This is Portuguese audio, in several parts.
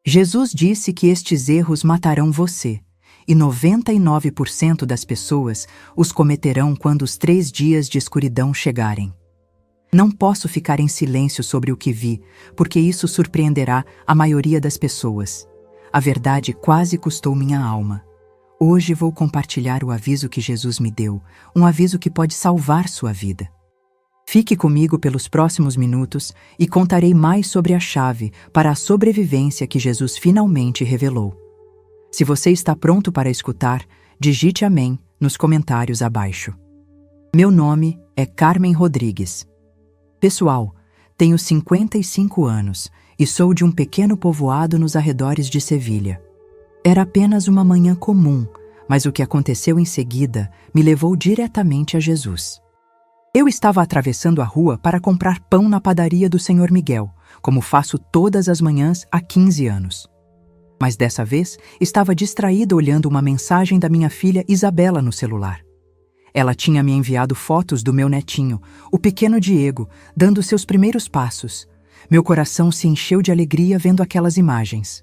Jesus disse que estes erros matarão você, e 99% das pessoas os cometerão quando os 3 dias de escuridão chegarem. Não posso ficar em silêncio sobre o que vi, porque isso surpreenderá a maioria das pessoas. A verdade quase custou minha alma. Hoje vou compartilhar o aviso que Jesus me deu, um aviso que pode salvar sua vida. Fique comigo pelos próximos minutos e contarei mais sobre a chave para a sobrevivência que Jesus finalmente revelou. Se você está pronto para escutar, digite amém nos comentários abaixo. Meu nome é Carmen Rodrigues. Pessoal, tenho 55 anos e sou de um pequeno povoado nos arredores de Sevilha. Era apenas uma manhã comum, mas o que aconteceu em seguida me levou diretamente a Jesus. Eu estava atravessando a rua para comprar pão na padaria do Senhor Miguel, como faço todas as manhãs há 15 anos. Mas dessa vez estava distraída olhando uma mensagem da minha filha Isabela no celular. Ela tinha me enviado fotos do meu netinho, o pequeno Diego, dando seus primeiros passos. Meu coração se encheu de alegria vendo aquelas imagens.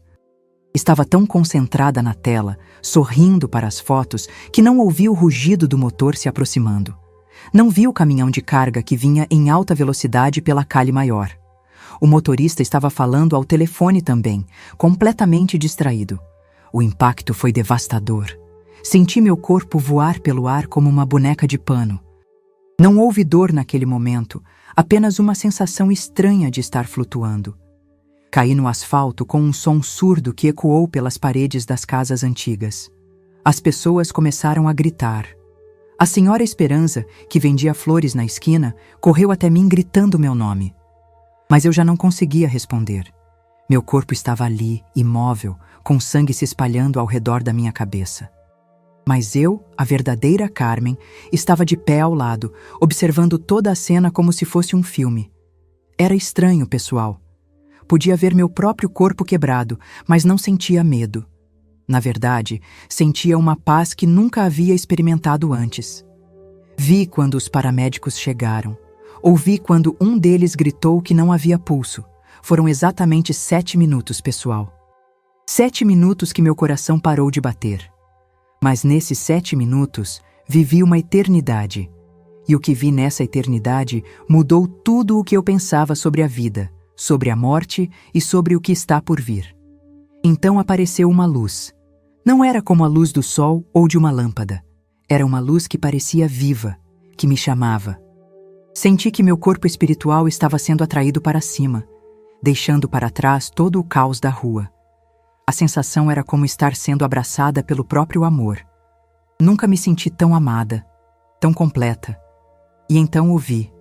Estava tão concentrada na tela, sorrindo para as fotos, que não ouvi o rugido do motor se aproximando. Não vi o caminhão de carga que vinha em alta velocidade pela calhe maior. O motorista estava falando ao telefone também, completamente distraído. O impacto foi devastador. Senti meu corpo voar pelo ar como uma boneca de pano. Não houve dor naquele momento, apenas uma sensação estranha de estar flutuando. Caí no asfalto com um som surdo que ecoou pelas paredes das casas antigas. As pessoas começaram a gritar. A senhora Esperança, que vendia flores na esquina, correu até mim gritando meu nome. Mas eu já não conseguia responder. Meu corpo estava ali, imóvel, com sangue se espalhando ao redor da minha cabeça. Mas eu, a verdadeira Carmen, estava de pé ao lado, observando toda a cena como se fosse um filme. Era estranho, pessoal. Podia ver meu próprio corpo quebrado, mas não sentia medo. Na verdade, sentia uma paz que nunca havia experimentado antes. Vi quando os paramédicos chegaram. Ouvi quando um deles gritou que não havia pulso. Foram exatamente 7 minutos, pessoal. 7 minutos que meu coração parou de bater. Mas nesses 7 minutos, vivi uma eternidade. E o que vi nessa eternidade mudou tudo o que eu pensava sobre a vida, sobre a morte e sobre o que está por vir. Então apareceu uma luz. Não era como a luz do sol ou de uma lâmpada. Era uma luz que parecia viva, que me chamava. Senti que meu corpo espiritual estava sendo atraído para cima, deixando para trás todo o caos da rua. A sensação era como estar sendo abraçada pelo próprio amor. Nunca me senti tão amada, tão completa. E então ouvi.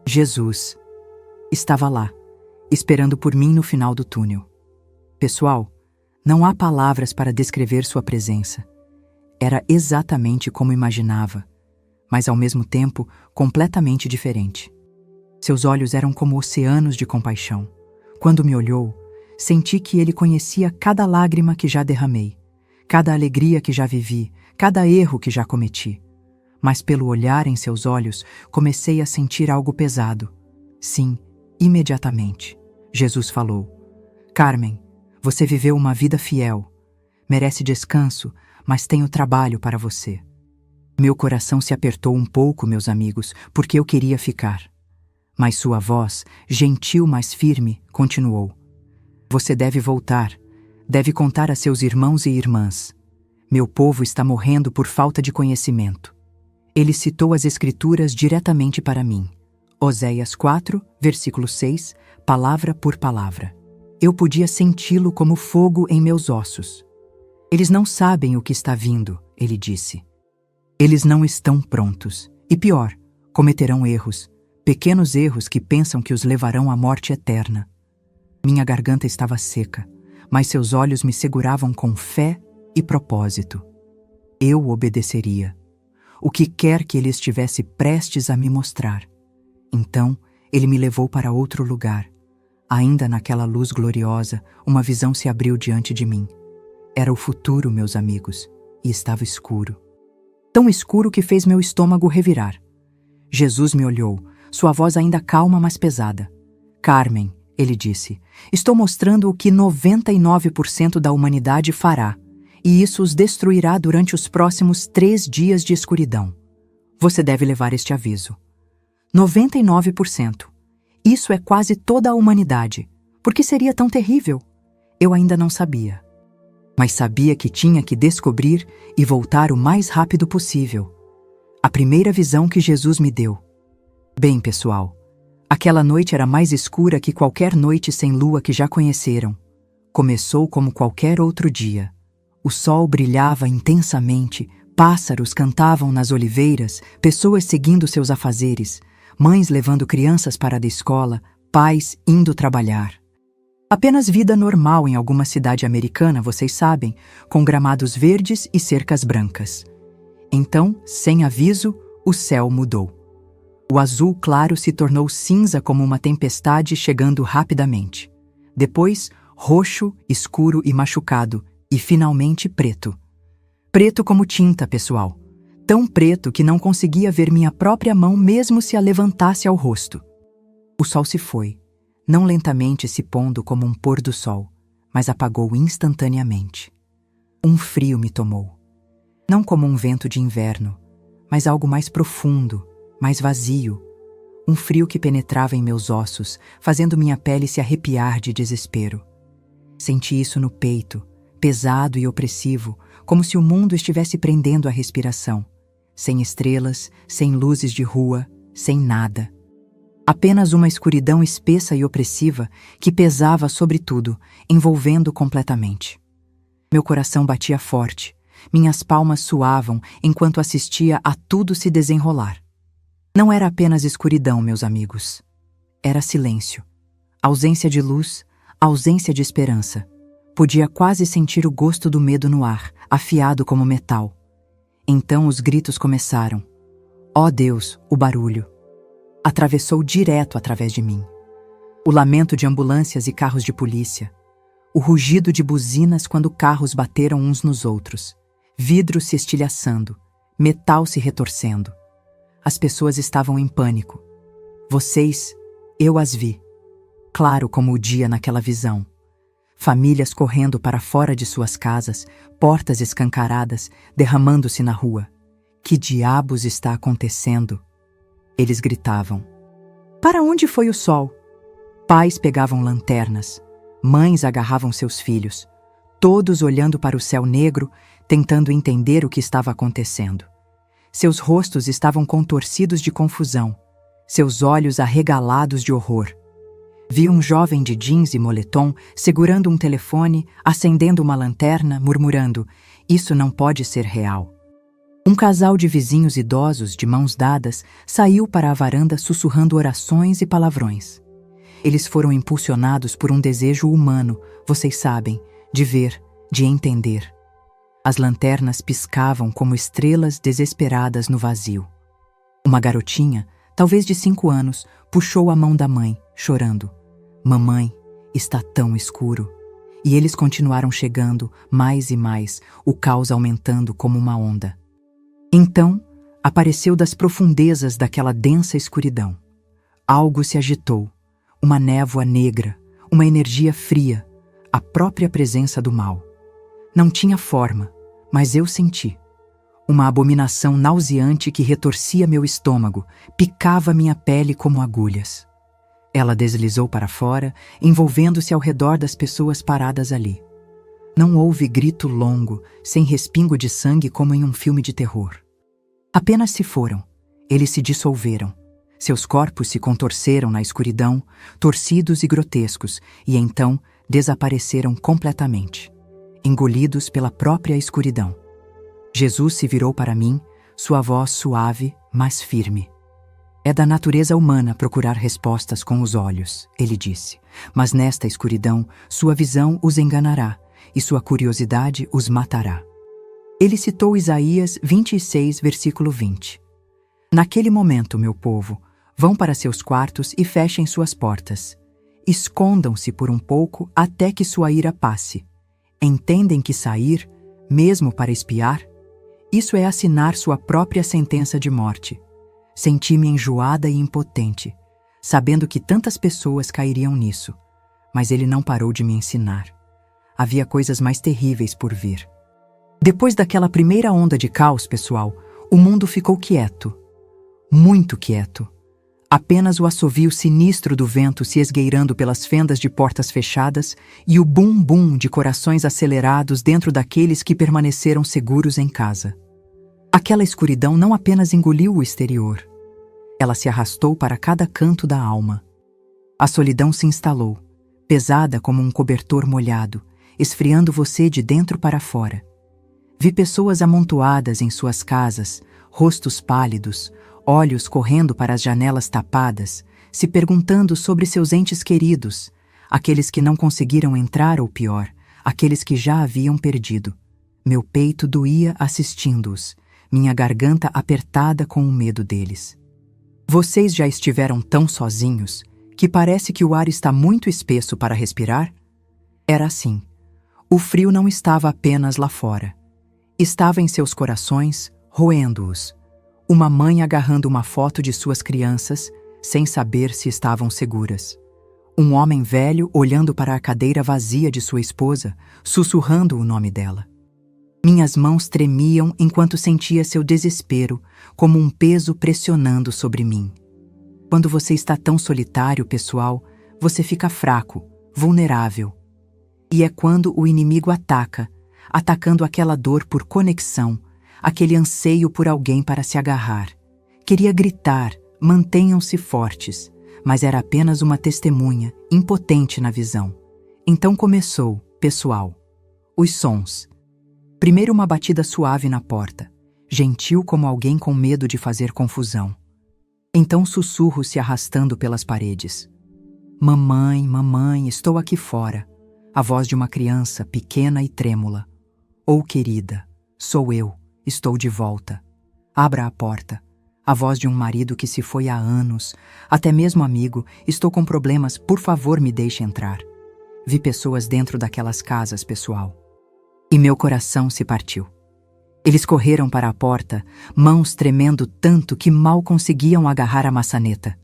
Jesus estava lá, esperando por mim no final do túnel. Pessoal, não há palavras para descrever sua presença. Era exatamente como imaginava, mas ao mesmo tempo completamente diferente. Seus olhos eram como oceanos de compaixão. Quando me olhou, senti que ele conhecia cada lágrima que já derramei, cada alegria que já vivi, cada erro que já cometi. Mas pelo olhar em seus olhos, comecei a sentir algo pesado. Sim, imediatamente. Jesus falou: Carmen, você viveu uma vida fiel. Merece descanso, mas tenho trabalho para você. Meu coração se apertou um pouco, meus amigos, porque eu queria ficar. Mas sua voz, gentil mas firme, continuou: Você deve voltar, deve contar a seus irmãos e irmãs. Meu povo está morrendo por falta de conhecimento. Ele citou as Escrituras diretamente para mim. Oséias 4, versículo 6, palavra por palavra. Eu podia senti-lo como fogo em meus ossos. Eles não sabem o que está vindo, ele disse. Eles não estão prontos. E pior, cometerão erros, pequenos erros que pensam que os levarão à morte eterna. Minha garganta estava seca, mas seus olhos me seguravam com fé e propósito. Eu obedeceria. O que quer que ele estivesse prestes a me mostrar. Então, ele me levou para outro lugar. Ainda naquela luz gloriosa, uma visão se abriu diante de mim. Era o futuro, meus amigos, e estava escuro. Tão escuro que fez meu estômago revirar. Jesus me olhou, sua voz ainda calma, mas pesada. Carmen, ele disse. Estou mostrando o que 99% da humanidade fará, e isso os destruirá durante os próximos 3 dias de escuridão. Você deve levar este aviso. 99%. Isso é quase toda a humanidade. Por que seria tão terrível? Eu ainda não sabia. Mas sabia que tinha que descobrir e voltar o mais rápido possível. A primeira visão que Jesus me deu. Bem, pessoal, aquela noite era mais escura que qualquer noite sem lua que já conheceram. Começou como qualquer outro dia. O sol brilhava intensamente, pássaros cantavam nas oliveiras, pessoas seguindo seus afazeres, mães levando crianças para a escola, pais indo trabalhar. Apenas vida normal em alguma cidade americana, vocês sabem, com gramados verdes e cercas brancas. Então, sem aviso, o céu mudou. O azul claro se tornou cinza como uma tempestade chegando rapidamente. Depois, roxo, escuro e machucado, e finalmente preto. Preto como tinta, pessoal. Tão preto que não conseguia ver minha própria mão mesmo se a levantasse ao rosto. O sol se foi, não lentamente se pondo como um pôr do sol, mas apagou instantaneamente. Um frio me tomou. Não como um vento de inverno, mas algo mais profundo, mais vazio. Um frio que penetrava em meus ossos, fazendo minha pele se arrepiar de desespero. Senti isso no peito, pesado e opressivo, como se o mundo estivesse prendendo a respiração. Sem estrelas, sem luzes de rua, sem nada. Apenas uma escuridão espessa e opressiva que pesava sobre tudo, envolvendo completamente. Meu coração batia forte, minhas palmas suavam enquanto assistia a tudo se desenrolar. Não era apenas escuridão, meus amigos. Era silêncio. Ausência de luz, ausência de esperança. Podia quase sentir o gosto do medo no ar, afiado como metal. Então os gritos começaram. Ó Deus, o barulho. Atravessou direto através de mim. O lamento de ambulâncias e carros de polícia. O rugido de buzinas quando carros bateram uns nos outros. Vidro se estilhaçando. Metal se retorcendo. As pessoas estavam em pânico. Vocês, eu as vi. Claro como o dia naquela visão. Famílias correndo para fora de suas casas, portas escancaradas, derramando-se na rua. Que diabos está acontecendo? Eles gritavam. Para onde foi o sol? Pais pegavam lanternas. Mães agarravam seus filhos. Todos olhando para o céu negro, tentando entender o que estava acontecendo. Seus rostos estavam contorcidos de confusão. Seus olhos arregalados de horror. Vi um jovem de jeans e moletom segurando um telefone, acendendo uma lanterna, murmurando: "Isso não pode ser real." Um casal de vizinhos idosos, de mãos dadas, saiu para a varanda sussurrando orações e palavrões. Eles foram impulsionados por um desejo humano, vocês sabem, de ver, de entender. As lanternas piscavam como estrelas desesperadas no vazio. Uma garotinha, talvez de 5 anos, puxou a mão da mãe, chorando. Mamãe, está tão escuro. E eles continuaram chegando, mais e mais, o caos aumentando como uma onda. Então, apareceu das profundezas daquela densa escuridão. Algo se agitou, uma névoa negra, uma energia fria, a própria presença do mal. Não tinha forma, mas eu senti. Uma abominação nauseante que retorcia meu estômago, picava minha pele como agulhas. Ela deslizou para fora, envolvendo-se ao redor das pessoas paradas ali. Não houve grito longo, sem respingo de sangue como em um filme de terror. Apenas se foram. Eles se dissolveram. Seus corpos se contorceram na escuridão, torcidos e grotescos, e então desapareceram completamente, engolidos pela própria escuridão. Jesus se virou para mim, sua voz suave, mas firme. É da natureza humana procurar respostas com os olhos, ele disse, mas nesta escuridão sua visão os enganará e sua curiosidade os matará. Ele citou Isaías 26, versículo 20. Naquele momento, meu povo, vão para seus quartos e fechem suas portas. Escondam-se por um pouco até que sua ira passe. Entendem que sair, mesmo para espiar, isso é assinar sua própria sentença de morte. Senti-me enjoada e impotente, sabendo que tantas pessoas cairiam nisso, Mas ele não parou de me ensinar. Havia coisas mais terríveis por vir. Depois daquela primeira onda de caos, pessoal, o mundo ficou quieto. Muito quieto. Apenas o assovio sinistro do vento se esgueirando pelas fendas de portas fechadas e o bum-bum de corações acelerados dentro daqueles que permaneceram seguros em casa. Aquela escuridão não apenas engoliu o exterior. Ela se arrastou para cada canto da alma. A solidão se instalou, pesada como um cobertor molhado, esfriando você de dentro para fora. Vi pessoas amontoadas em suas casas, rostos pálidos, olhos correndo para as janelas tapadas, se perguntando sobre seus entes queridos, aqueles que não conseguiram entrar ou pior, aqueles que já haviam perdido. Meu peito doía assistindo-os, minha garganta apertada com o medo deles. Vocês já estiveram tão sozinhos que parece que o ar está muito espesso para respirar? Era assim. O frio não estava apenas lá fora. Estava em seus corações, roendo-os. Uma mãe agarrando uma foto de suas crianças, sem saber se estavam seguras. Um homem velho olhando para a cadeira vazia de sua esposa, sussurrando o nome dela. Minhas mãos tremiam enquanto sentia seu desespero, como um peso pressionando sobre mim. Quando você está tão solitário, pessoal, você fica fraco, vulnerável. E é quando o inimigo ataca, atacando aquela dor por conexão, aquele anseio por alguém para se agarrar. Queria gritar, mantenham-se fortes, mas era apenas uma testemunha, impotente na visão. Então começou, pessoal. Os sons. Primeiro uma batida suave na porta, gentil como alguém com medo de fazer confusão. Então sussurros se arrastando pelas paredes. Mamãe, mamãe, estou aqui fora. A voz de uma criança pequena e trêmula. Oh, querida, sou eu. Estou de volta. Abra a porta. A voz de um marido que se foi há anos, até mesmo amigo, estou com problemas, por favor me deixe entrar. Vi pessoas dentro daquelas casas, pessoal. E meu coração se partiu. Eles correram para a porta, mãos tremendo tanto que mal conseguiam agarrar a maçaneta.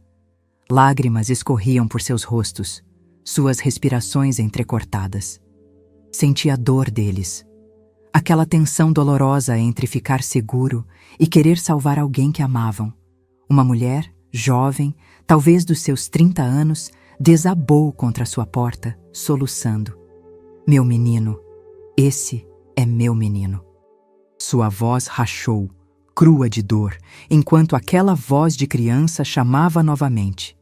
Lágrimas escorriam por seus rostos, suas respirações entrecortadas. Senti a dor deles. Aquela tensão dolorosa entre ficar seguro e querer salvar alguém que amavam. Uma mulher, jovem, talvez dos seus 30 anos, desabou contra sua porta, soluçando. Meu menino, esse é meu menino. Sua voz rachou, crua de dor, enquanto aquela voz de criança chamava novamente.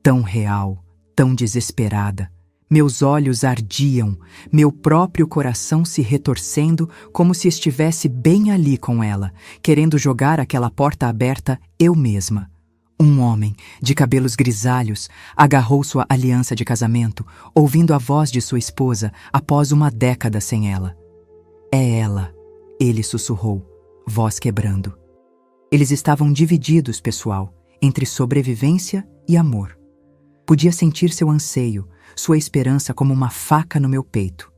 Tão real, tão desesperada. Meus olhos ardiam, meu próprio coração se retorcendo como se estivesse bem ali com ela, querendo jogar aquela porta aberta eu mesma. Um homem, de cabelos grisalhos, agarrou sua aliança de casamento, ouvindo a voz de sua esposa após uma década sem ela. É ela, ele sussurrou, voz quebrando. Eles estavam divididos, pessoal, entre sobrevivência e amor. Podia sentir seu anseio, sua esperança como uma faca no meu peito.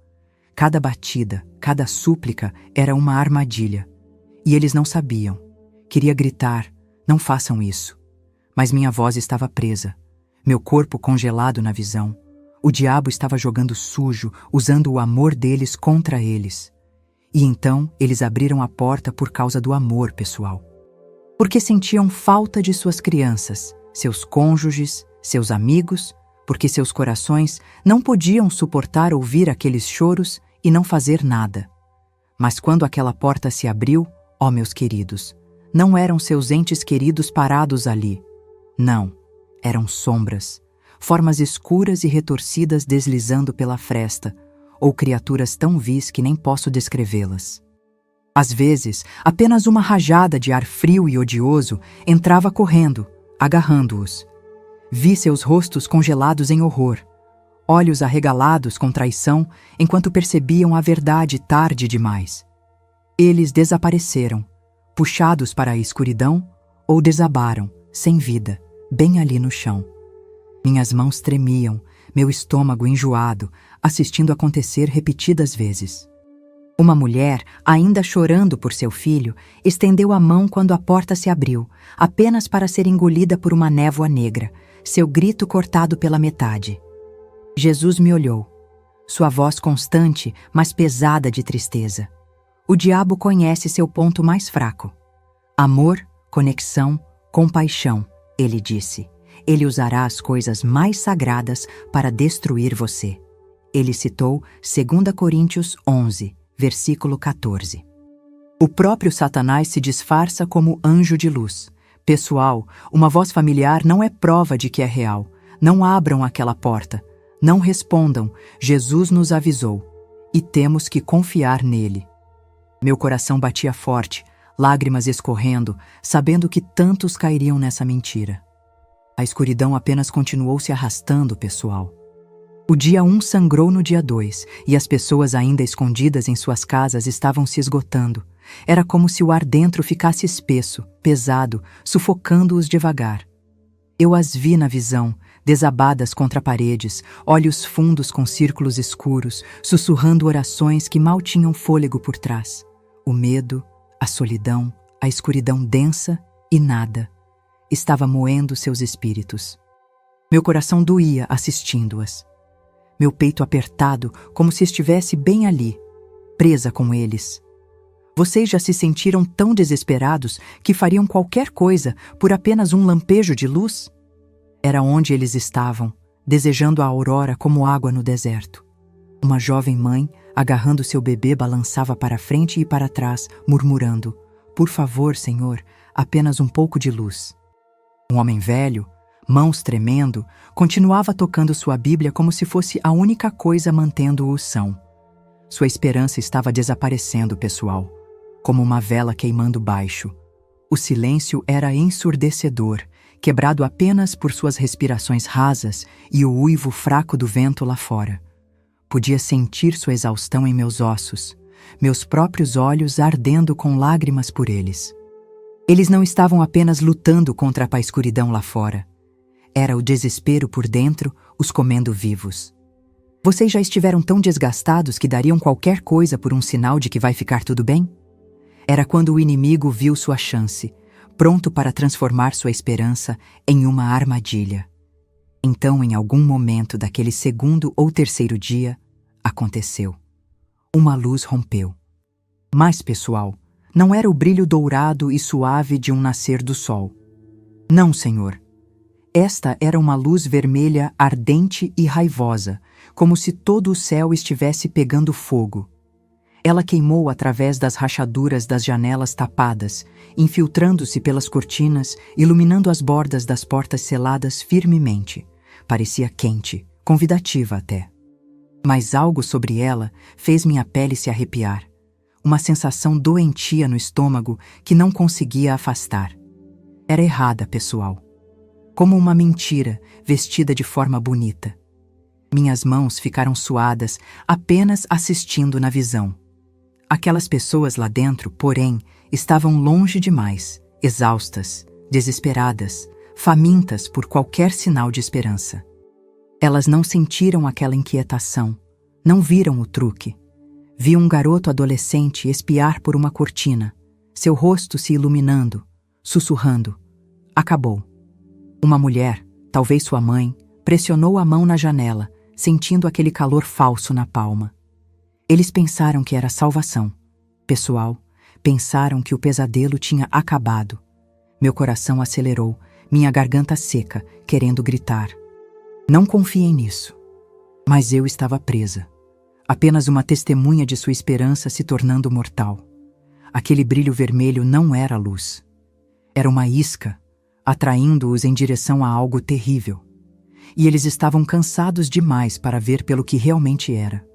Cada batida, cada súplica era uma armadilha. E eles não sabiam. Queria gritar, não façam isso. Mas minha voz estava presa, meu corpo congelado na visão. O diabo estava jogando sujo, usando o amor deles contra eles. E então eles abriram a porta por causa do amor, pessoal. Porque sentiam falta de suas crianças, seus cônjuges, seus amigos, porque seus corações não podiam suportar ouvir aqueles choros e não fazer nada. Mas quando aquela porta se abriu, ó meus queridos, não eram seus entes queridos parados ali. Não, eram sombras, formas escuras e retorcidas deslizando pela fresta, ou criaturas tão vis que nem posso descrevê-las. Às vezes, apenas uma rajada de ar frio e odioso entrava correndo, agarrando-os. Vi seus rostos congelados em horror, olhos arregalados com traição enquanto percebiam a verdade tarde demais. Eles desapareceram, puxados para a escuridão, ou desabaram, sem vida, bem ali no chão. Minhas mãos tremiam, meu estômago enjoado, assistindo acontecer repetidas vezes. Uma mulher, ainda chorando por seu filho, estendeu a mão quando a porta se abriu, apenas para ser engolida por uma névoa negra, seu grito cortado pela metade. Jesus me olhou, sua voz constante, mas pesada de tristeza. O diabo conhece seu ponto mais fraco. Amor, conexão, compaixão, ele disse. Ele usará as coisas mais sagradas para destruir você. Ele citou 2 Coríntios 11, versículo 14. O próprio Satanás se disfarça como anjo de luz. Pessoal, uma voz familiar não é prova de que é real. Não abram aquela porta. Não respondam. Jesus nos avisou. E temos que confiar nele. Meu coração batia forte, lágrimas escorrendo, sabendo que tantos cairiam nessa mentira. A escuridão apenas continuou se arrastando, pessoal. O dia 1 sangrou no dia 2, e as pessoas ainda escondidas em suas casas estavam se esgotando. Era como se o ar dentro ficasse espesso, pesado, sufocando-os devagar. Eu as vi na visão, desabadas contra paredes, olhos fundos com círculos escuros, sussurrando orações que mal tinham fôlego por trás. O medo, a solidão, a escuridão densa e nada. Estava moendo seus espíritos. Meu coração doía assistindo-as. Meu peito apertado, como se estivesse bem ali, presa com eles. Vocês já se sentiram tão desesperados que fariam qualquer coisa por apenas um lampejo de luz? Era onde eles estavam, desejando a aurora como água no deserto. Uma jovem mãe, agarrando seu bebê, balançava para frente e para trás, murmurando: "Por favor, Senhor, apenas um pouco de luz." Um homem velho, mãos tremendo, continuava tocando sua Bíblia como se fosse a única coisa mantendo-o são. Sua esperança estava desaparecendo, pessoal, como uma vela queimando baixo. O silêncio era ensurdecedor, quebrado apenas por suas respirações rasas e o uivo fraco do vento lá fora. Podia sentir sua exaustão em meus ossos, meus próprios olhos ardendo com lágrimas por eles. Eles não estavam apenas lutando contra a escuridão lá fora. Era o desespero por dentro, os comendo vivos. Vocês já estiveram tão desgastados que dariam qualquer coisa por um sinal de que vai ficar tudo bem? Era quando o inimigo viu sua chance, pronto para transformar sua esperança em uma armadilha. Então, em algum momento daquele segundo ou terceiro dia, aconteceu. Uma luz rompeu. Mas, pessoal, não era o brilho dourado e suave de um nascer do sol. Não, Senhor. Esta era uma luz vermelha ardente e raivosa, como se todo o céu estivesse pegando fogo. Ela queimou através das rachaduras das janelas tapadas, infiltrando-se pelas cortinas, iluminando as bordas das portas seladas firmemente. Parecia quente, convidativa até. Mas algo sobre ela fez minha pele se arrepiar. Uma sensação doentia no estômago que não conseguia afastar. Era errada, pessoal. Como uma mentira, vestida de forma bonita. Minhas mãos ficaram suadas apenas assistindo na visão. Aquelas pessoas lá dentro, porém, estavam longe demais, exaustas, desesperadas, famintas por qualquer sinal de esperança. Elas não sentiram aquela inquietação, não viram o truque. Vi um garoto adolescente espiar por uma cortina, seu rosto se iluminando, sussurrando: "Acabou." Uma mulher, talvez sua mãe, pressionou a mão na janela, sentindo aquele calor falso na palma. Eles pensaram que era salvação. Pessoal, pensaram que o pesadelo tinha acabado. Meu coração acelerou, minha garganta seca, querendo gritar. Não confiem nisso. Mas eu estava presa. Apenas uma testemunha de sua esperança se tornando mortal. Aquele brilho vermelho não era luz. Era uma isca, atraindo-os em direção a algo terrível. E eles estavam cansados demais para ver pelo que realmente era.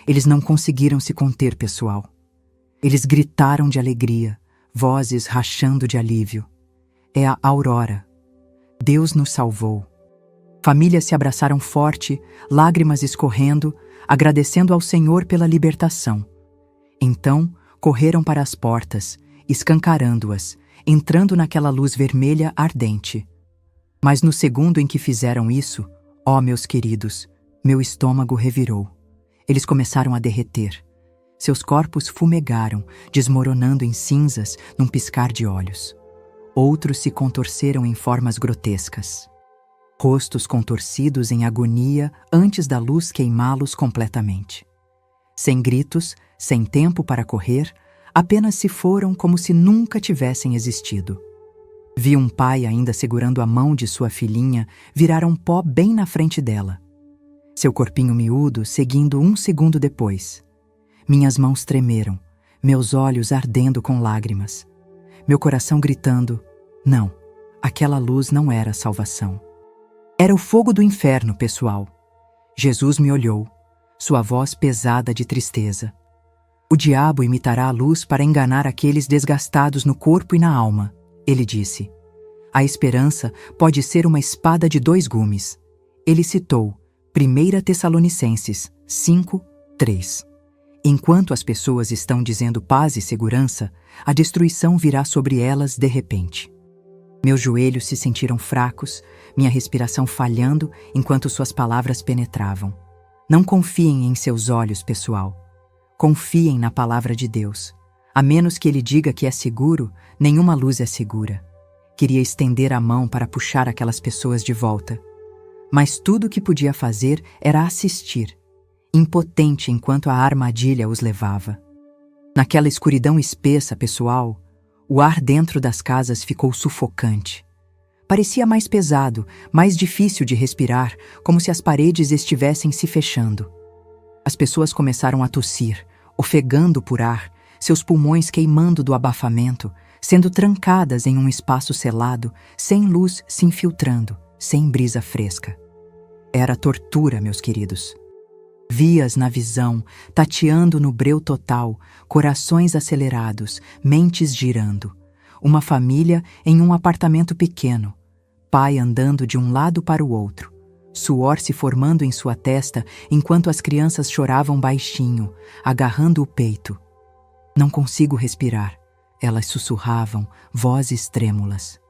Eles não conseguiram se conter, pessoal. Eles gritaram de alegria, vozes rachando de alívio. É a aurora. Deus nos salvou. Famílias se abraçaram forte, lágrimas escorrendo, agradecendo ao Senhor pela libertação. Então, correram para as portas, escancarando-as, entrando naquela luz vermelha ardente. Mas no segundo em que fizeram isso, ó meus queridos, meu estômago revirou. Eles começaram a derreter. Seus corpos fumegaram, desmoronando em cinzas num piscar de olhos. Outros se contorceram em formas grotescas. rostos contorcidos em agonia antes da luz queimá-los completamente. Sem gritos, sem tempo para correr, apenas se foram como se nunca tivessem existido. Vi um pai ainda segurando a mão de sua filhinha virar um pó bem na frente dela. Seu corpinho miúdo seguindo um segundo depois. Minhas mãos tremeram, meus olhos ardendo com lágrimas. Meu coração gritando, não, aquela luz não era salvação. Era o fogo do inferno, pessoal. Jesus me olhou, sua voz pesada de tristeza. O diabo imitará a luz para enganar aqueles desgastados no corpo e na alma, ele disse. A esperança pode ser uma espada de 2 gumes. Ele citou 1 Tessalonicenses 5:3. Enquanto as pessoas estão dizendo paz e segurança, a destruição virá sobre elas de repente. Meus joelhos se sentiram fracos, minha respiração falhando enquanto suas palavras penetravam. Não confiem em seus olhos, pessoal. Confiem na palavra de Deus. A menos que ele diga que é seguro, nenhuma luz é segura. Queria estender a mão para puxar aquelas pessoas de volta. Mas tudo o que podia fazer era assistir, impotente enquanto a armadilha os levava. Naquela escuridão espessa, pessoal, o ar dentro das casas ficou sufocante. Parecia mais pesado, mais difícil de respirar, como se as paredes estivessem se fechando. As pessoas começaram a tossir, ofegando por ar, seus pulmões queimando do abafamento, sendo trancadas em um espaço selado, sem luz se infiltrando, sem brisa fresca. Era tortura, meus queridos. Vi-as na visão, tateando no breu total, corações acelerados, mentes girando. Uma família em um apartamento pequeno, pai andando de um lado para o outro, suor se formando em sua testa enquanto as crianças choravam baixinho, agarrando o peito. Não consigo respirar, elas sussurravam, vozes trêmulas.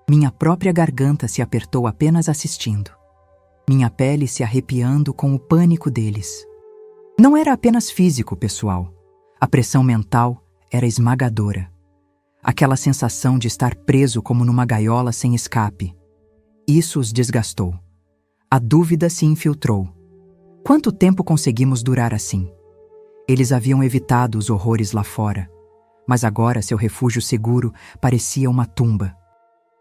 Minha própria garganta se apertou apenas assistindo. Minha pele se arrepiando com o pânico deles. Não era apenas físico, pessoal. A pressão mental era esmagadora. Aquela sensação de estar preso como numa gaiola sem escape. Isso os desgastou. A dúvida se infiltrou. Quanto tempo conseguimos durar assim? Eles haviam evitado os horrores lá fora, mas agora seu refúgio seguro parecia uma tumba.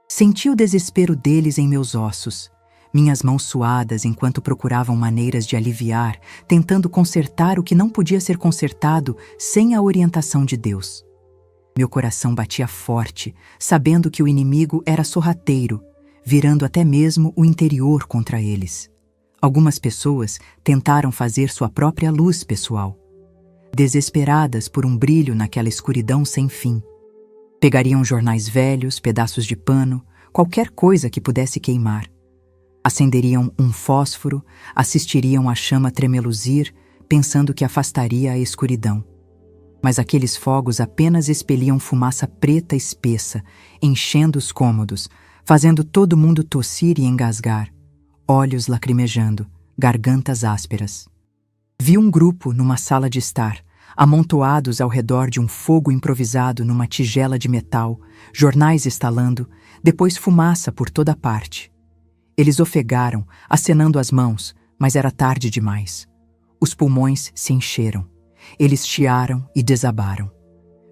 Senti o desespero deles em meus ossos, minhas mãos suadas enquanto procuravam maneiras de aliviar, tentando consertar o que não podia ser consertado sem a orientação de Deus. Meu coração batia forte, sabendo que o inimigo era sorrateiro, virando até mesmo o interior contra eles. Algumas pessoas tentaram fazer sua própria luz pessoal, desesperadas por um brilho naquela escuridão sem fim. Pegariam jornais velhos, pedaços de pano, qualquer coisa que pudesse queimar. Acenderiam um fósforo, assistiriam a chama tremeluzir, pensando que afastaria a escuridão. Mas aqueles fogos apenas expeliam fumaça preta espessa, enchendo os cômodos, fazendo todo mundo tossir e engasgar, olhos lacrimejando, gargantas ásperas. Vi um grupo numa sala de estar, amontoados ao redor de um fogo improvisado numa tigela de metal, jornais estalando, depois fumaça por toda parte. Eles ofegaram, acenando as mãos, mas era tarde demais. Os pulmões se encheram. Eles chiaram e desabaram.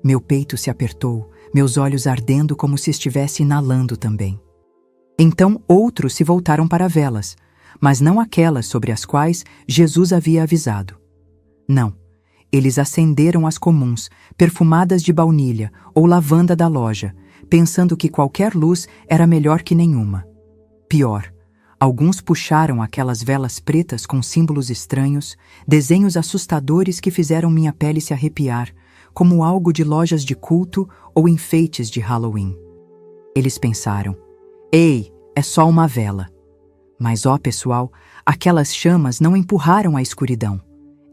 Meu peito se apertou, meus olhos ardendo como se estivesse inalando também. Então outros se voltaram para velas, mas não aquelas sobre as quais Jesus havia avisado. Não, eles acenderam as comuns, perfumadas de baunilha ou lavanda da loja, pensando que qualquer luz era melhor que nenhuma. Pior, alguns puxaram aquelas velas pretas com símbolos estranhos, desenhos assustadores que fizeram minha pele se arrepiar, como algo de lojas de culto ou enfeites de Halloween. Eles pensaram, ei, é só uma vela. Mas, ó pessoal, aquelas chamas não empurraram a escuridão.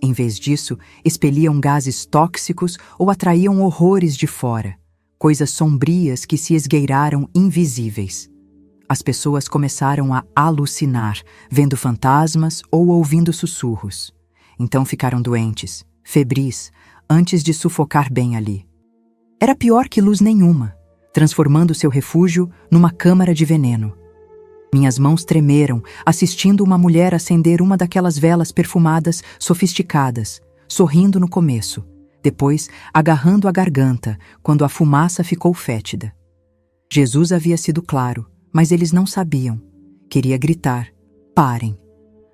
Em vez disso, expeliam gases tóxicos ou atraíam horrores de fora, coisas sombrias que se esgueiraram invisíveis. As pessoas começaram a alucinar, vendo fantasmas ou ouvindo sussurros. Então ficaram doentes, febris, antes de sufocar bem ali. Era pior que luz nenhuma, transformando seu refúgio numa câmara de veneno. Minhas mãos tremeram, assistindo uma mulher acender uma daquelas velas perfumadas, sofisticadas, sorrindo no começo, depois agarrando a garganta, quando a fumaça ficou fétida. Jesus havia sido claro, mas eles não sabiam. Queria gritar, parem,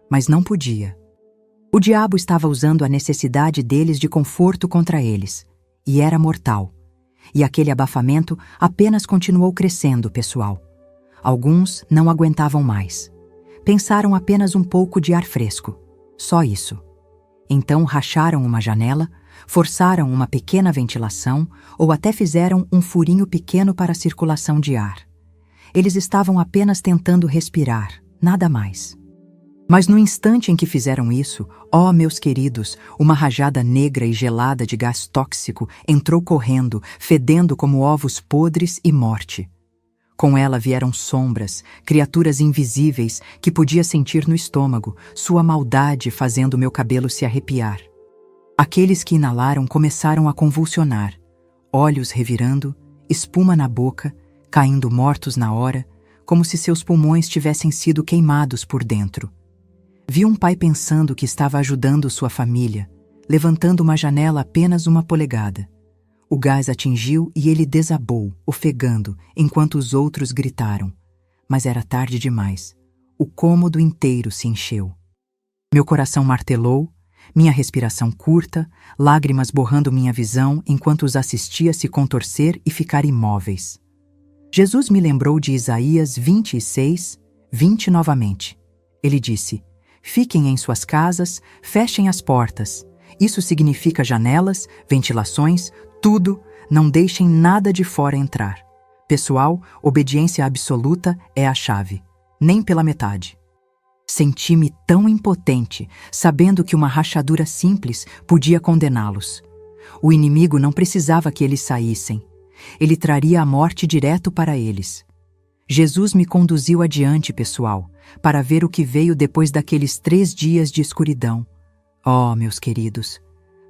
mas não podia. O diabo estava usando a necessidade deles de conforto contra eles, e era mortal. E aquele abafamento apenas continuou crescendo, pessoal. Alguns não aguentavam mais. Pensaram apenas um pouco de ar fresco. Só isso. Então racharam uma janela, forçaram uma pequena ventilação ou até fizeram um furinho pequeno para a circulação de ar. Eles estavam apenas tentando respirar, nada mais. Mas no instante em que fizeram isso, ó meus queridos, uma rajada negra e gelada de gás tóxico entrou correndo, fedendo como ovos podres e morte. Com ela vieram sombras, criaturas invisíveis que podia sentir no estômago, sua maldade fazendo meu cabelo se arrepiar. Aqueles que inalaram começaram a convulsionar, olhos revirando, espuma na boca, caindo mortos na hora, como se seus pulmões tivessem sido queimados por dentro. Vi um pai pensando que estava ajudando sua família, levantando uma janela apenas 1 polegada. O gás atingiu e ele desabou, ofegando, enquanto os outros gritaram. Mas era tarde demais. O cômodo inteiro se encheu. Meu coração martelou, minha respiração curta, lágrimas borrando minha visão enquanto os assistia se contorcer e ficar imóveis. Jesus me lembrou de Isaías 26, 20 novamente. Ele disse: fiquem em suas casas, fechem as portas. Isso significa janelas, ventilações, tudo, não deixem nada de fora entrar. Pessoal, obediência absoluta é a chave, nem pela metade. Senti-me tão impotente, sabendo que uma rachadura simples podia condená-los. O inimigo não precisava que eles saíssem. Ele traria a morte direto para eles. Jesus me conduziu adiante, pessoal, para ver o que veio depois daqueles 3 dias de escuridão. Oh, meus queridos,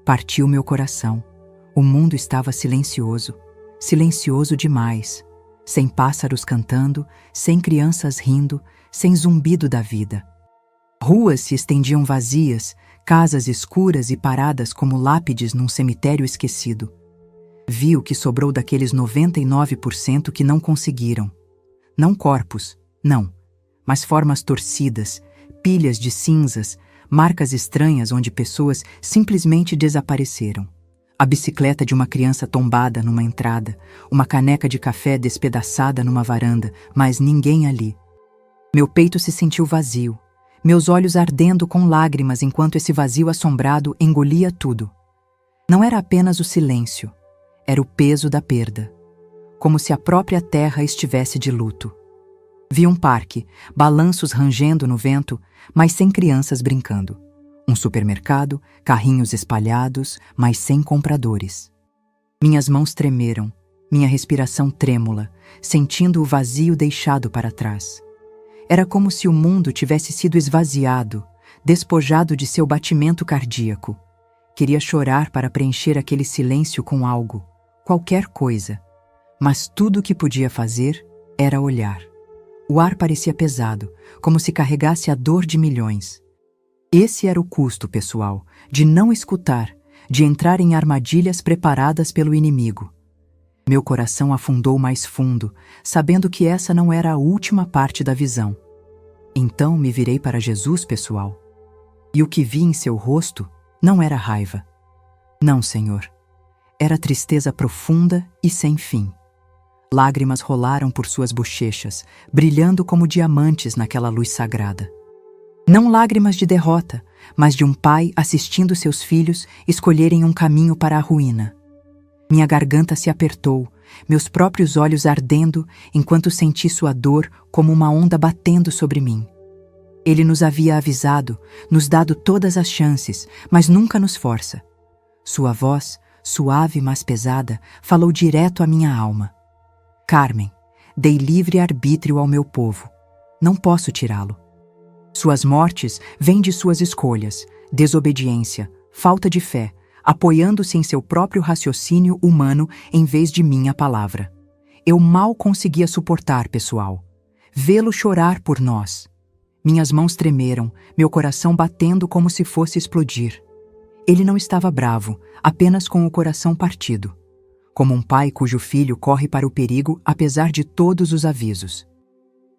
partiu meu coração. O mundo estava silencioso, silencioso demais, sem pássaros cantando, sem crianças rindo, sem zumbido da vida. Ruas se estendiam vazias, casas escuras e paradas como lápides num cemitério esquecido. Vi o que sobrou daqueles 99% que não conseguiram. Não corpos, não, mas formas torcidas, pilhas de cinzas, marcas estranhas onde pessoas simplesmente desapareceram. A bicicleta de uma criança tombada numa entrada, uma caneca de café despedaçada numa varanda, mas ninguém ali. Meu peito se sentiu vazio, meus olhos ardendo com lágrimas enquanto esse vazio assombrado engolia tudo. Não era apenas o silêncio, era o peso da perda, como se a própria terra estivesse de luto. Vi um parque, balanços rangendo no vento, mas sem crianças brincando. Um supermercado, carrinhos espalhados, mas sem compradores. Minhas mãos tremeram, minha respiração trêmula, sentindo o vazio deixado para trás. Era como se o mundo tivesse sido esvaziado, despojado de seu batimento cardíaco. Queria chorar para preencher aquele silêncio com algo, qualquer coisa. Mas tudo o que podia fazer era olhar. O ar parecia pesado, como se carregasse a dor de milhões. Esse era o custo, pessoal, de não escutar, de entrar em armadilhas preparadas pelo inimigo. Meu coração afundou mais fundo, sabendo que essa não era a última parte da visão. Então me virei para Jesus, pessoal. E o que vi em seu rosto não era raiva. Não, Senhor. Era tristeza profunda e sem fim. Lágrimas rolaram por suas bochechas, brilhando como diamantes naquela luz sagrada. Não lágrimas de derrota, mas de um pai assistindo seus filhos escolherem um caminho para a ruína. Minha garganta se apertou, meus próprios olhos ardendo, enquanto senti sua dor como uma onda batendo sobre mim. Ele nos havia avisado, nos dado todas as chances, mas nunca nos força. Sua voz, suave mas pesada, falou direto à minha alma. Carmen, dei livre arbítrio ao meu povo. Não posso tirá-lo. Suas mortes vêm de suas escolhas, desobediência, falta de fé, apoiando-se em seu próprio raciocínio humano em vez de minha palavra. Eu mal conseguia suportar, pessoal. vê-lo chorar por nós. Minhas mãos tremeram, meu coração batendo como se fosse explodir. Ele não estava bravo, apenas com o coração partido, como um pai cujo filho corre para o perigo apesar de todos os avisos.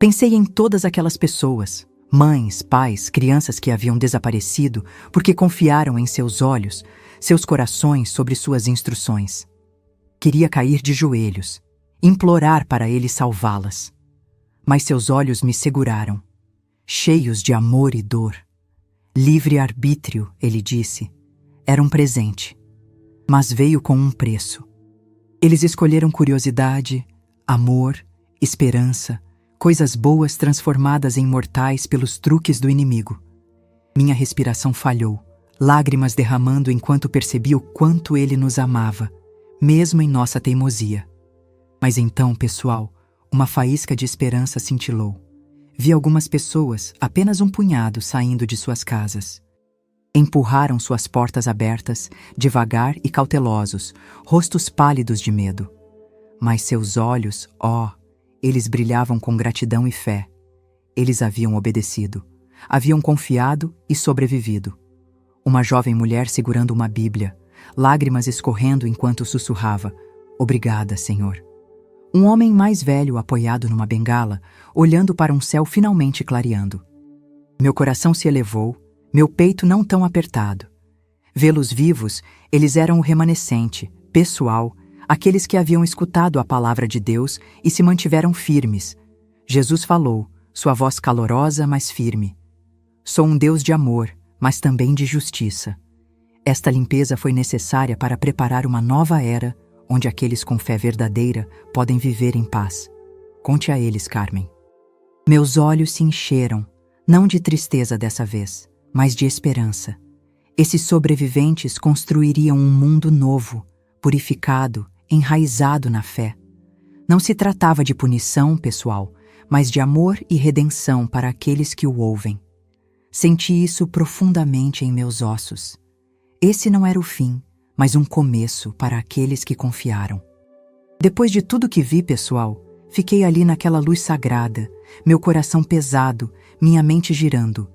Pensei em todas aquelas pessoas, mães, pais, crianças que haviam desaparecido porque confiaram em seus olhos, seus corações sobre suas instruções. Queria cair de joelhos, implorar para ele salvá-las. Mas seus olhos me seguraram, cheios de amor e dor. Livre-arbítrio, ele disse, era um presente, mas veio com um preço. Eles escolheram curiosidade, amor, esperança, coisas boas transformadas em mortais pelos truques do inimigo. Minha respiração falhou, lágrimas derramando enquanto percebi o quanto ele nos amava, mesmo em nossa teimosia. Mas então, pessoal, uma faísca de esperança cintilou. Vi algumas pessoas, apenas um punhado, saindo de suas casas. Empurraram suas portas abertas, devagar e cautelosos, rostos pálidos de medo. Mas seus olhos, eles brilhavam com gratidão e fé. Eles haviam obedecido, haviam confiado e sobrevivido. Uma jovem mulher segurando uma Bíblia, lágrimas escorrendo enquanto sussurrava: "Obrigada, Senhor." Um homem mais velho apoiado numa bengala, olhando para um céu finalmente clareando. Meu coração se elevou, meu peito não tão apertado. Vê-los vivos, eles eram o remanescente, pessoal, aqueles que haviam escutado a palavra de Deus e se mantiveram firmes. Jesus falou, sua voz calorosa, mas firme: "Sou um Deus de amor, mas também de justiça." Esta limpeza foi necessária para preparar uma nova era, onde aqueles com fé verdadeira podem viver em paz. Conte a eles, Carmen. Meus olhos se encheram, não de tristeza dessa vez, mas de esperança. Esses sobreviventes construiriam um mundo novo, purificado, enraizado na fé. Não se tratava de punição, pessoal, mas de amor e redenção para aqueles que o ouvem. Senti isso profundamente em meus ossos. Esse não era o fim, mas um começo para aqueles que confiaram. Depois de tudo que vi, pessoal, fiquei ali naquela luz sagrada, meu coração pesado, minha mente girando.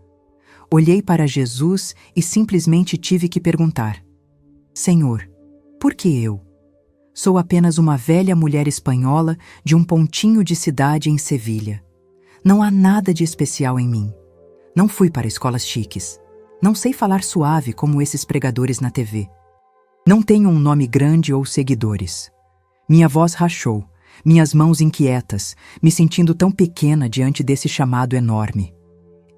Olhei para Jesus e simplesmente tive que perguntar: "Senhor, por que eu? Sou apenas uma velha mulher espanhola de um pontinho de cidade em Sevilha. Não há nada de especial em mim. Não fui para escolas chiques. Não sei falar suave como esses pregadores na TV. Não tenho um nome grande ou seguidores." Minha voz rachou, minhas mãos inquietas, me sentindo tão pequena diante desse chamado enorme.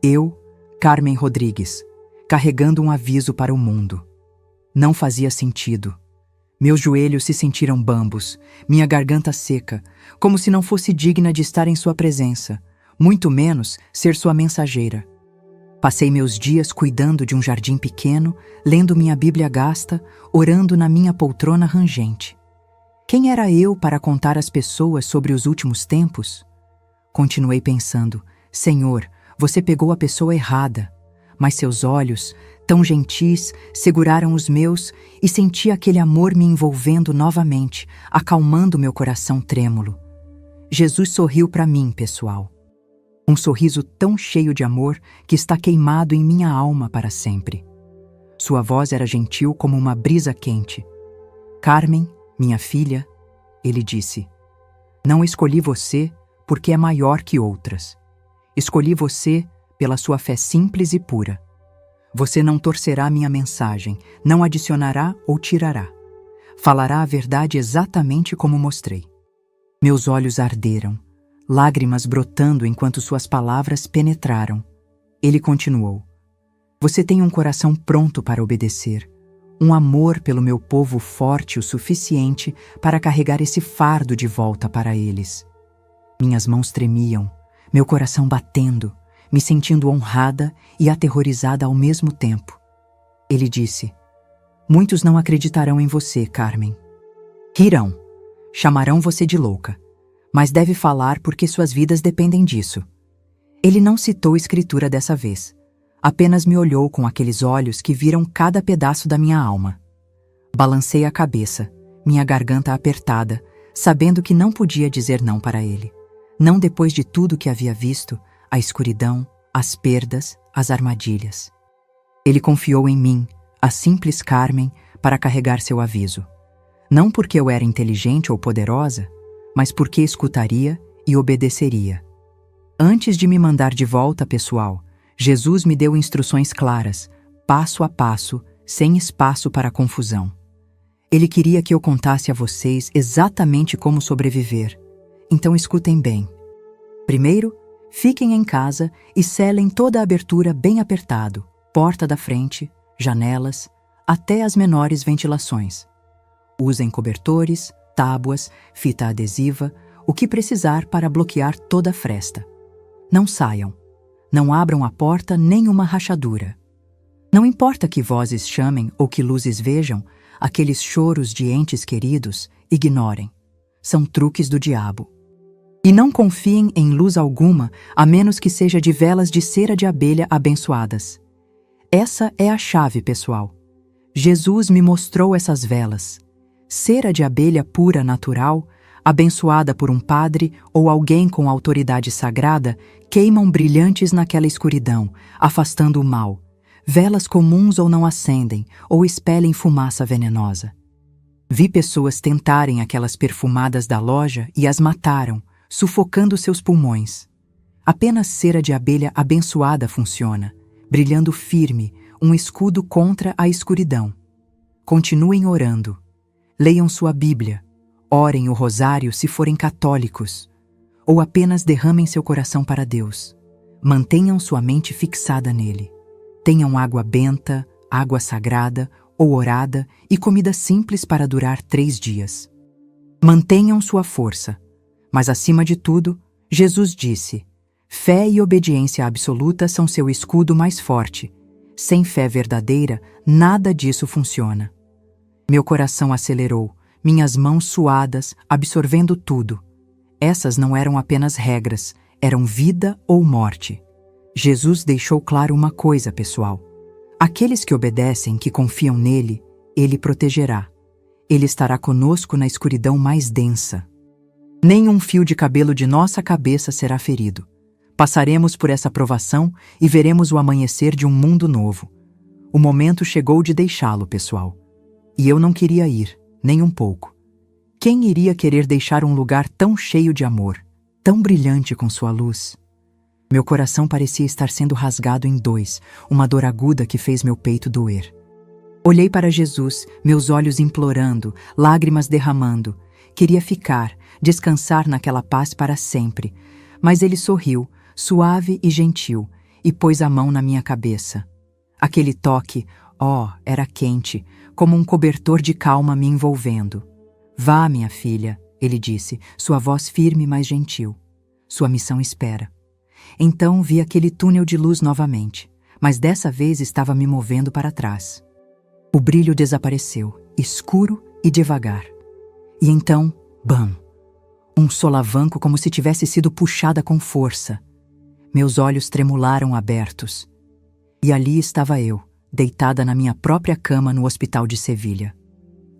Eu, Carmen Rodrigues, carregando um aviso para o mundo. Não fazia sentido. Meus joelhos se sentiram bambos, minha garganta seca, como se não fosse digna de estar em sua presença, muito menos ser sua mensageira. Passei meus dias cuidando de um jardim pequeno, lendo minha Bíblia gasta, orando na minha poltrona rangente. Quem era eu para contar às pessoas sobre os últimos tempos? Continuei pensando: Senhor, você pegou a pessoa errada. Mas seus olhos, tão gentis, seguraram os meus e senti aquele amor me envolvendo novamente, acalmando meu coração trêmulo. Jesus sorriu para mim, pessoal. Um sorriso tão cheio de amor que está queimado em minha alma para sempre. Sua voz era gentil como uma brisa quente. "Carmen, minha filha", ele disse, "não escolhi você porque é maior que outras. Escolhi você pela sua fé simples e pura. Você não torcerá minha mensagem, não adicionará ou tirará. Falará a verdade exatamente como mostrei." Meus olhos arderam, lágrimas brotando enquanto suas palavras penetraram. Ele continuou: "Você tem um coração pronto para obedecer, um amor pelo meu povo forte o suficiente para carregar esse fardo de volta para eles." Minhas mãos tremiam, meu coração batendo, me sentindo honrada e aterrorizada ao mesmo tempo. Ele disse: "Muitos não acreditarão em você, Carmen. Rirão, chamarão você de louca, mas deve falar porque suas vidas dependem disso." Ele não citou escritura dessa vez, apenas me olhou com aqueles olhos que viram cada pedaço da minha alma. Balancei a cabeça, minha garganta apertada, sabendo que não podia dizer não para ele. Não depois de tudo que havia visto, a escuridão, as perdas, as armadilhas. Ele confiou em mim, a simples Carmen, para carregar seu aviso. Não porque eu era inteligente ou poderosa, mas porque escutaria e obedeceria. Antes de me mandar de volta, pessoal, Jesus me deu instruções claras, passo a passo, sem espaço para confusão. Ele queria que eu contasse a vocês exatamente como sobreviver. Então escutem bem. Primeiro, fiquem em casa e selem toda a abertura bem apertado, porta da frente, janelas, até as menores ventilações. Usem cobertores, tábuas, fita adesiva, o que precisar para bloquear toda a fresta. Não saiam. Não abram a porta nem uma rachadura. Não importa que vozes chamem ou que luzes vejam, aqueles choros de entes queridos, ignorem. São truques do diabo. E não confiem em luz alguma, a menos que seja de velas de cera de abelha abençoadas. Essa é a chave, pessoal. Jesus me mostrou essas velas. Cera de abelha pura natural, abençoada por um padre ou alguém com autoridade sagrada, queimam brilhantes naquela escuridão, afastando o mal. Velas comuns ou não acendem, ou expelem fumaça venenosa. Vi pessoas tentarem aquelas perfumadas da loja e as mataram, sufocando seus pulmões. Apenas cera de abelha abençoada funciona, brilhando firme, um escudo contra a escuridão. Continuem orando. Leiam sua Bíblia. Orem o rosário se forem católicos. Ou apenas derramem seu coração para Deus. Mantenham sua mente fixada nele. Tenham água benta, água sagrada ou orada e comida simples para durar 3 dias. Mantenham sua força. Mas acima de tudo, Jesus disse: fé e obediência absoluta são seu escudo mais forte. Sem fé verdadeira, nada disso funciona. Meu coração acelerou, minhas mãos suadas, absorvendo tudo. Essas não eram apenas regras, eram vida ou morte. Jesus deixou claro uma coisa, pessoal. Aqueles que obedecem, que confiam nele, ele protegerá. Ele estará conosco na escuridão mais densa. Nenhum fio de cabelo de nossa cabeça será ferido. Passaremos por essa provação e veremos o amanhecer de um mundo novo. O momento chegou de deixá-lo, pessoal. E eu não queria ir, nem um pouco. Quem iria querer deixar um lugar tão cheio de amor, tão brilhante com sua luz? Meu coração parecia estar sendo rasgado em 2, uma dor aguda que fez meu peito doer. Olhei para Jesus, meus olhos implorando, lágrimas derramando. Queria ficar, descansar naquela paz para sempre. Mas ele sorriu, suave e gentil, e pôs a mão na minha cabeça. Aquele toque, era quente, como um cobertor de calma me envolvendo. Vá, minha filha, ele disse, sua voz firme, mas gentil. Sua missão espera. Então vi aquele túnel de luz novamente, mas dessa vez estava me movendo para trás. O brilho desapareceu, escuro e devagar. E então, bam! Um solavanco como se tivesse sido puxada com força. Meus olhos tremularam abertos. E ali estava eu, deitada na minha própria cama no hospital de Sevilha.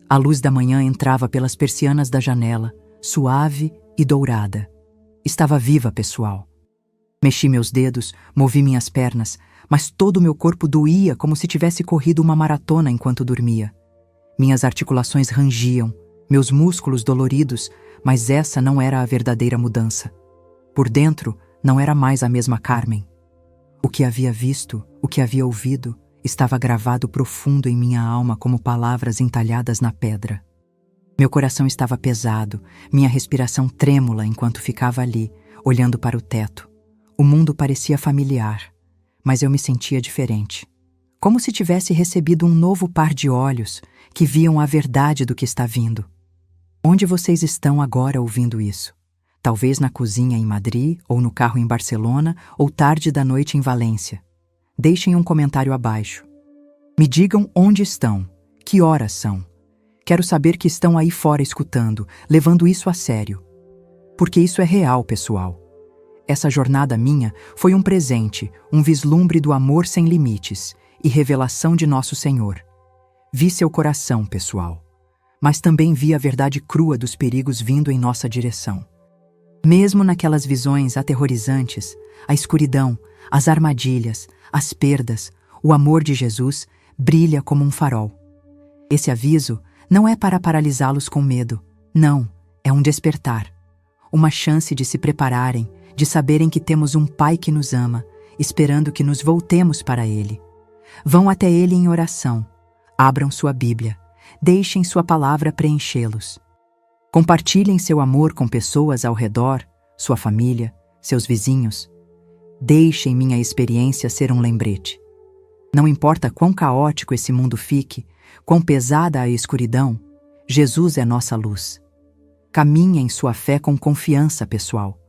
A luz da manhã entrava pelas persianas da janela, suave e dourada. Estava viva, pessoal. Mexi meus dedos, movi minhas pernas, mas todo o meu corpo doía como se tivesse corrido uma maratona enquanto dormia. Minhas articulações rangiam, meus músculos doloridos, mas essa não era a verdadeira mudança. Por dentro, não era mais a mesma Carmen. O que havia visto, o que havia ouvido, estava gravado profundo em minha alma como palavras entalhadas na pedra. Meu coração estava pesado, minha respiração trêmula enquanto ficava ali, olhando para o teto. O mundo parecia familiar, mas eu me sentia diferente. Como se tivesse recebido um novo par de olhos que viam a verdade do que está vindo. Onde vocês estão agora ouvindo isso? Talvez na cozinha em Madrid, ou no carro em Barcelona, ou tarde da noite em Valência. Deixem um comentário abaixo. Me digam onde estão, que horas são. Quero saber que estão aí fora escutando, levando isso a sério. Porque isso é real, pessoal. Essa jornada minha foi um presente, um vislumbre do amor sem limites e revelação de nosso Senhor. Vi seu coração, pessoal, mas também vi a verdade crua dos perigos vindo em nossa direção. Mesmo naquelas visões aterrorizantes, a escuridão, as armadilhas, as perdas, o amor de Jesus brilha como um farol. Esse aviso não é para paralisá-los com medo. Não, é um despertar. Uma chance de se prepararem, de saberem que temos um Pai que nos ama, esperando que nos voltemos para Ele. Vão até Ele em oração. Abram sua Bíblia. Deixem sua palavra preenchê-los. Compartilhem seu amor com pessoas ao redor, sua família, seus vizinhos. Deixem minha experiência ser um lembrete. Não importa quão caótico esse mundo fique, quão pesada a escuridão, Jesus é nossa luz. Caminhem em sua fé com confiança, pessoal.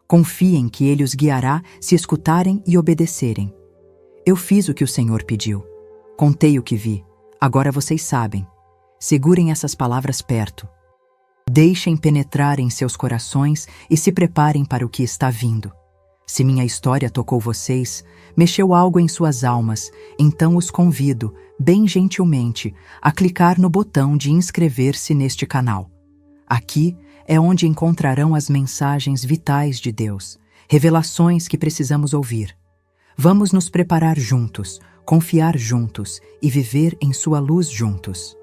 Confiem que Ele os guiará se escutarem e obedecerem. Eu fiz o que o Senhor pediu. Contei o que vi. Agora vocês sabem. Segurem essas palavras perto. Deixem penetrar em seus corações e se preparem para o que está vindo. Se minha história tocou vocês, mexeu algo em suas almas, então os convido, bem gentilmente, a clicar no botão de inscrever-se neste canal. Aqui é onde encontrarão as mensagens vitais de Deus, revelações que precisamos ouvir. Vamos nos preparar juntos, confiar juntos e viver em sua luz juntos.